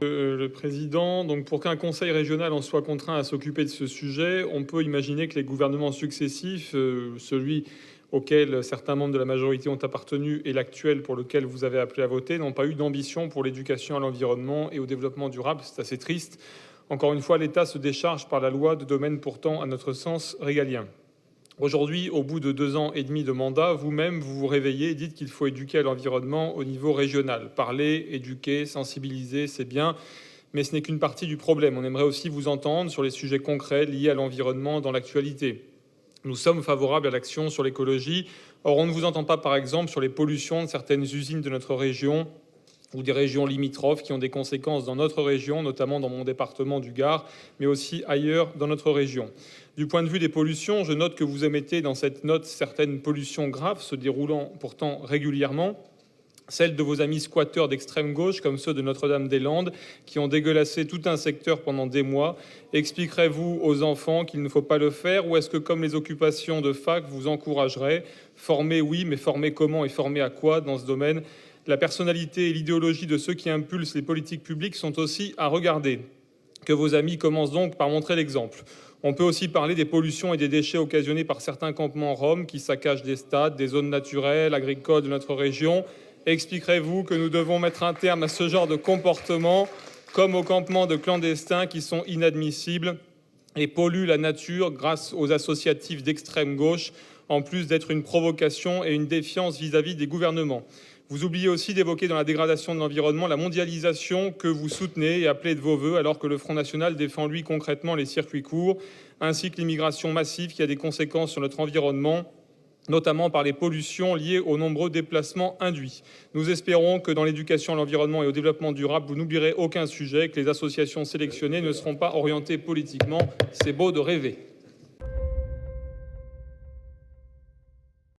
Le président, donc pour qu'un conseil régional en soit contraint à s'occuper de ce sujet, on peut imaginer que les gouvernements successifs, celui auquel certains membres de la majorité ont appartenu et l'actuel pour lequel vous avez appelé à voter, n'ont pas eu d'ambition pour l'éducation à l'environnement et au développement durable. C'est assez triste. Encore une fois, l'État se décharge par la loi de domaines pourtant, à notre sens, régaliens. Aujourd'hui, au bout de 2 ans et demi de mandat, vous-même, vous vous réveillez et dites qu'il faut éduquer à l'environnement au niveau régional. Parler, éduquer, sensibiliser, c'est bien, mais ce n'est qu'une partie du problème. On aimerait aussi vous entendre sur les sujets concrets liés à l'environnement dans l'actualité. Nous sommes favorables à l'action sur l'écologie. Or, on ne vous entend pas, par exemple, sur les pollutions de certaines usines de notre région ou des régions limitrophes qui ont des conséquences dans notre région, notamment dans mon département du Gard, mais aussi ailleurs dans notre région. Du point de vue des pollutions, je note que vous émettez dans cette note certaines pollutions graves se déroulant pourtant régulièrement, celles de vos amis squatteurs d'extrême gauche, comme ceux de Notre-Dame-des-Landes, qui ont dégueulassé tout un secteur pendant des mois. Expliquerez-vous aux enfants qu'il ne faut pas le faire, ou est-ce que, comme les occupations de fac, vous encouragerez? Former, oui, mais former comment et former à quoi dans ce domaine? La personnalité et l'idéologie de ceux qui impulsent les politiques publiques sont aussi à regarder. Que vos amis commencent donc par montrer l'exemple. On peut aussi parler des pollutions et des déchets occasionnés par certains campements roms qui saccagent des stades, des zones naturelles, agricoles de notre région. Expliquerez-vous que nous devons mettre un terme à ce genre de comportement, comme aux campements de clandestins qui sont inadmissibles et polluent la nature grâce aux associatifs d'extrême gauche, en plus d'être une provocation et une défiance vis-à-vis des gouvernements. Vous oubliez aussi d'évoquer dans la dégradation de l'environnement la mondialisation que vous soutenez et appelez de vos vœux, alors que le Front national défend, lui, concrètement les circuits courts, ainsi que l'immigration massive qui a des conséquences sur notre environnement, notamment par les pollutions liées aux nombreux déplacements induits. Nous espérons que dans l'éducation à l'environnement et au développement durable, vous n'oublierez aucun sujet, que les associations sélectionnées ne seront pas orientées politiquement. C'est beau de rêver.